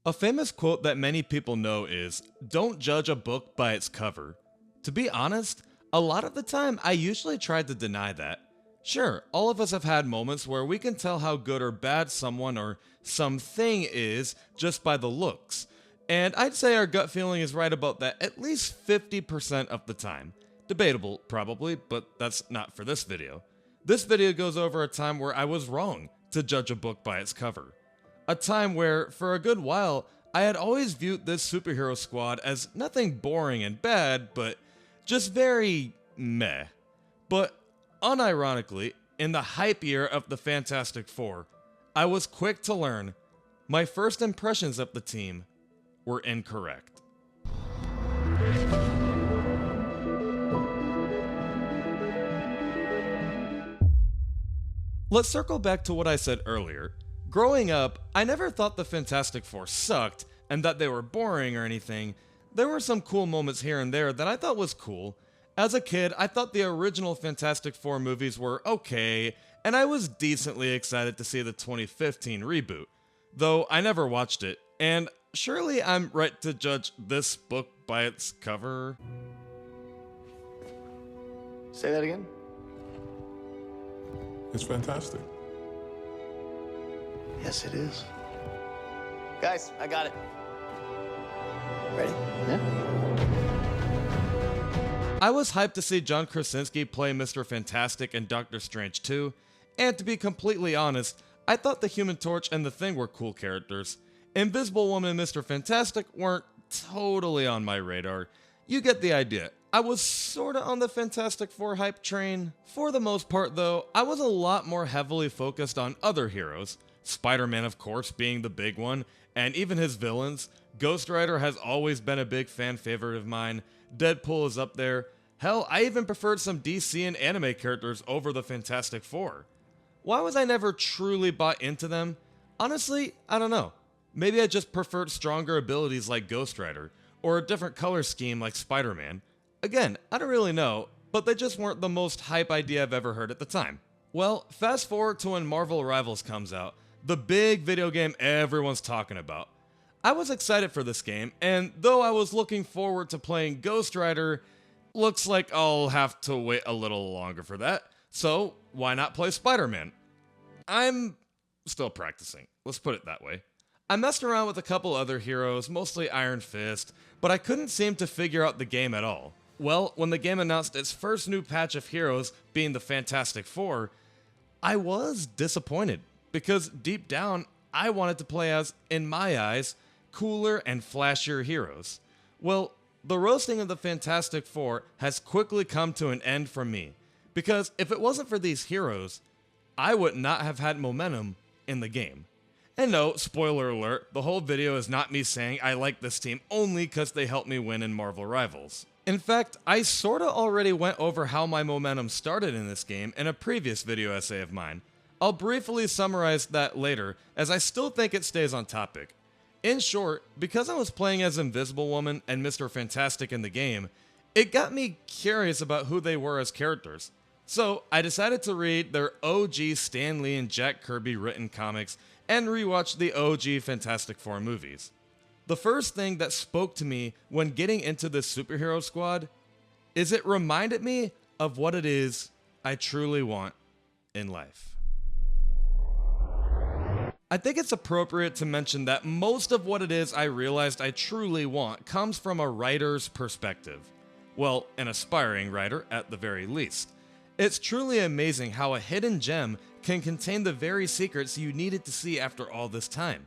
A famous quote that many people know is, "Don't judge a book by its cover." To be honest, a lot of the time I usually try to deny that. Sure, all of us have had moments where we can tell how good or bad someone or something is just by the looks. And I'd say our gut feeling is right about that at least 50% of the time. Debatable, probably, but that's not for this video. This video goes over a time where I was wrong to judge a book by its cover. A time where, for a good while, I had always viewed this superhero squad as nothing boring and bad, but just very meh. But unironically, in the hype year of the Fantastic Four, I was quick to learn my first impressions of the team were incorrect. Let's circle back to what I said earlier. Growing up, I never thought the Fantastic Four sucked and that they were boring or anything. There were some cool moments here and there that I thought was cool. As a kid, I thought the original Fantastic Four movies were okay, and I was decently excited to see the 2015 reboot, though I never watched it, and surely I'm right to judge this book by its cover. Say that again? It's fantastic. Yes, it is. Guys, I got it. Ready? Yeah. I was hyped to see John Krasinski play Mr. Fantastic and Doctor Strange 2, and to be completely honest, I thought the Human Torch and the Thing were cool characters. Invisible Woman and Mr. Fantastic weren't totally on my radar. You get the idea. I was sorta on the Fantastic Four hype train. For the most part though, I was a lot more heavily focused on other heroes. Spider-Man of course being the big one, and even his villains. Ghost Rider has always been a big fan favorite of mine. Deadpool is up there. Hell, I even preferred some DC and anime characters over the Fantastic Four. Why was I never truly bought into them? Honestly, I don't know. Maybe I just preferred stronger abilities like Ghost Rider, or a different color scheme like Spider-Man. Again, I don't really know, but they just weren't the most hype idea I've ever heard at the time. Well, fast forward to when Marvel Rivals comes out, the big video game everyone's talking about. I was excited for this game, and though I was looking forward to playing Ghost Rider, looks like I'll have to wait a little longer for that, so why not play Spider-Man? I'm still practicing, let's put it that way. I messed around with a couple other heroes, mostly Iron Fist, but I couldn't seem to figure out the game at all. Well, when the game announced its first new patch of heroes, being the Fantastic Four, I was disappointed, because deep down, I wanted to play as, in my eyes, cooler and flashier heroes. Well, the roasting of the Fantastic Four has quickly come to an end for me, because if it wasn't for these heroes, I would not have had momentum in the game. And no, spoiler alert, the whole video is not me saying I like this team only because they helped me win in Marvel Rivals. In fact, I sorta already went over how my momentum started in this game in a previous video essay of mine. I'll briefly summarize that later, as I still think it stays on topic. In short, because I was playing as Invisible Woman and Mr. Fantastic in the game, it got me curious about who they were as characters. So I decided to read their OG Stan Lee and Jack Kirby written comics and rewatch the OG Fantastic Four movies. The first thing that spoke to me when getting into this superhero squad is it reminded me of what it is I truly want in life. I think it's appropriate to mention that most of what it is I realized I truly want comes from a writer's perspective. Well, an aspiring writer at the very least. It's truly amazing how a hidden gem can contain the very secrets you needed to see after all this time.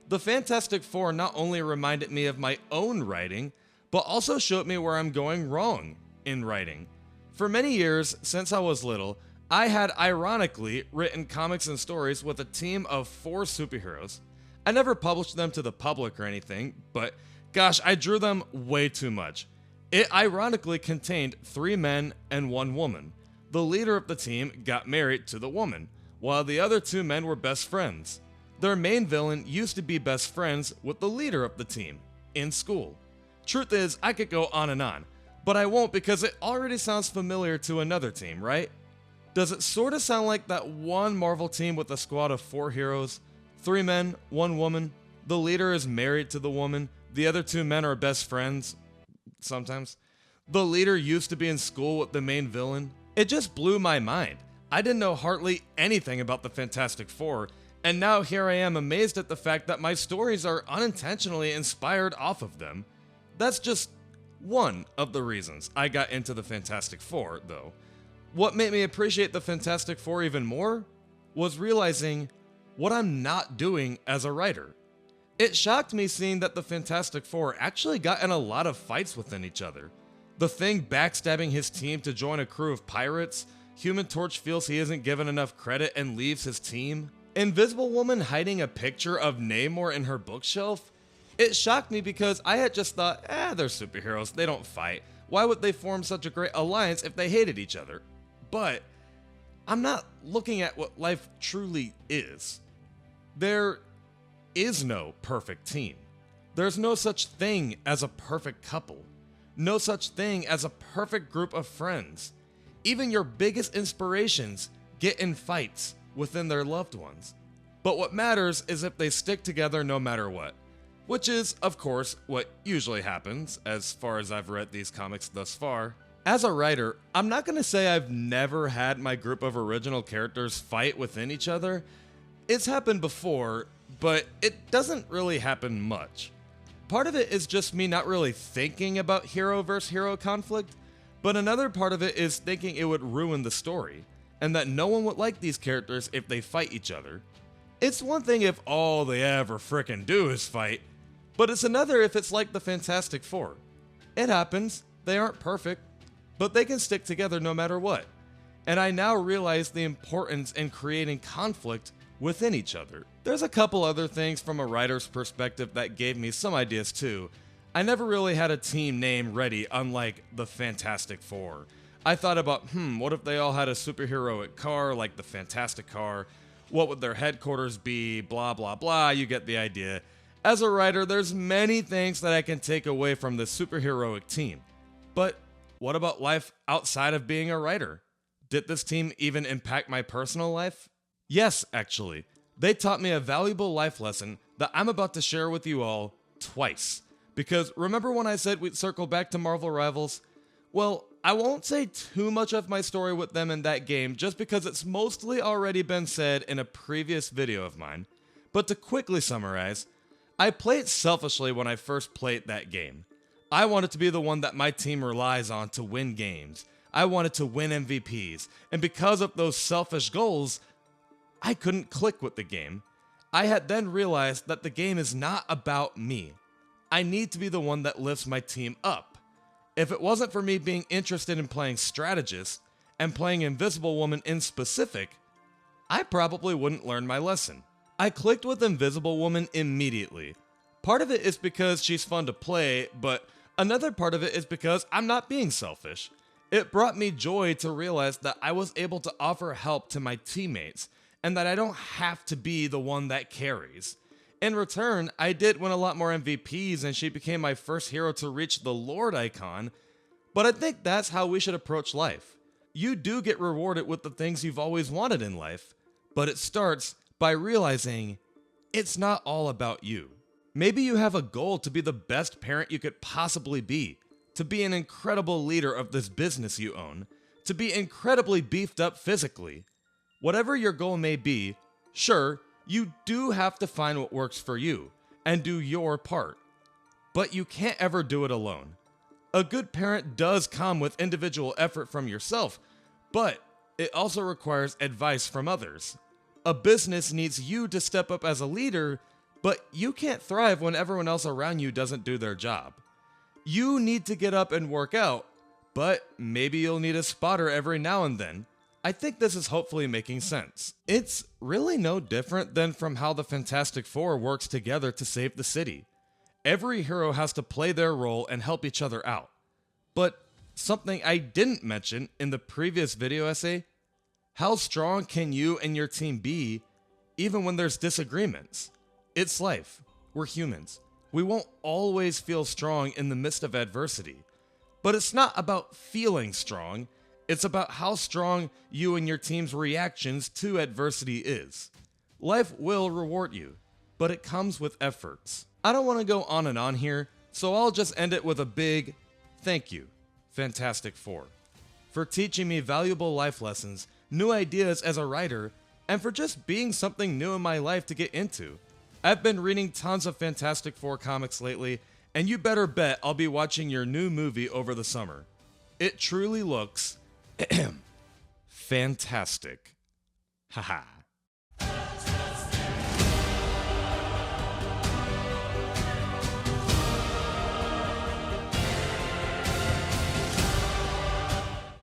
The Fantastic Four not only reminded me of my own writing, but also showed me where I'm going wrong in writing. For many years, since I was little, I had ironically written comics and stories with a team of 4 superheroes. I never published them to the public or anything, but gosh, I drew them way too much. It ironically contained 3 men and 1 woman. The leader of the team got married to the woman, while the other 2 men were best friends. Their main villain used to be best friends with the leader of the team, in school. Truth is, I could go on, but I won't because it already sounds familiar to another team, right? Does it sorta sound like that one Marvel team with a squad of 4 heroes, 3 men, 1 woman, The leader is married to the woman, the other two men are best friends, sometimes. The leader used to be in school with the main villain. It just blew my mind. I didn't know hardly anything about the Fantastic Four, and now here I am amazed at the fact that my stories are unintentionally inspired off of them. That's just one of the reasons I got into the Fantastic Four, though. What made me appreciate the Fantastic Four even more was realizing what I'm not doing as a writer. It shocked me seeing that the Fantastic Four actually got in a lot of fights within each other. The Thing backstabbing his team to join a crew of pirates, Human Torch feels he isn't given enough credit and leaves his team, Invisible Woman hiding a picture of Namor in her bookshelf. It shocked me because I had just thought, they're superheroes, they don't fight. Why would they form such a great alliance if they hated each other? But I'm not looking at what life truly is. There is no perfect team. There's no such thing as a perfect couple. No such thing as a perfect group of friends. Even your biggest inspirations get in fights within their loved ones. But what matters is if they stick together no matter what. Which is, of course, what usually happens, as far as I've read these comics thus far. As a writer, I'm not going to say I've never had my group of original characters fight within each other. It's happened before, but it doesn't really happen much. Part of it is just me not really thinking about hero versus hero conflict, but another part of it is thinking it would ruin the story, and that no one would like these characters if they fight each other. It's one thing if all they ever frickin' do is fight, but it's another if it's like the Fantastic Four. It happens, they aren't perfect, but they can stick together no matter what. And I now realize the importance in creating conflict within each other. There's a couple other things from a writer's perspective that gave me some ideas too. I never really had a team name ready, unlike the Fantastic Four. I thought about, what if they all had a superheroic car like the Fantastic Car? What would their headquarters be? Blah, blah, blah, you get the idea. As a writer, there's many things that I can take away from this superheroic team. But what about life outside of being a writer? Did this team even impact my personal life? Yes, actually. They taught me a valuable life lesson that I'm about to share with you all twice. Because remember when I said we'd circle back to Marvel Rivals? Well, I won't say too much of my story with them in that game just because it's mostly already been said in a previous video of mine. But to quickly summarize, I played selfishly when I first played that game. I wanted to be the one that my team relies on to win games. I wanted to win MVPs, and because of those selfish goals, I couldn't click with the game. I had then realized that the game is not about me. I need to be the one that lifts my team up. If it wasn't for me being interested in playing strategist, and playing Invisible Woman in specific, I probably wouldn't learn my lesson. I clicked with Invisible Woman immediately. Part of it is because she's fun to play, but another part of it is because I'm not being selfish. It brought me joy to realize that I was able to offer help to my teammates, and that I don't have to be the one that carries. In return, I did win a lot more MVPs, and she became my first hero to reach the Lord icon, but I think that's how we should approach life. You do get rewarded with the things you've always wanted in life, but it starts by realizing it's not all about you. Maybe you have a goal to be the best parent you could possibly be, to be an incredible leader of this business you own, to be incredibly beefed up physically. Whatever your goal may be, sure, you do have to find what works for you and do your part. But you can't ever do it alone. A good parent does come with individual effort from yourself, but it also requires advice from others. A business needs you to step up as a leader, but you can't thrive when everyone else around you doesn't do their job. You need to get up and work out, but maybe you'll need a spotter every now and then. I think this is hopefully making sense. It's really no different than from how the Fantastic Four works together to save the city. Every hero has to play their role and help each other out. But something I didn't mention in the previous video essay, how strong can you and your team be even when there's disagreements? It's life. We're humans. We won't always feel strong in the midst of adversity. But it's not about feeling strong. It's about how strong you and your team's reactions to adversity is. Life will reward you. but it comes with efforts. I don't want to go on and on here, so I'll just end it with a big thank you, Fantastic Four, for teaching me valuable life lessons, new ideas as a writer, and for just being something new in my life to get into. I've been reading tons of Fantastic Four comics lately, and you better bet I'll be watching your new movie over the summer. It truly looks fantastic. Haha.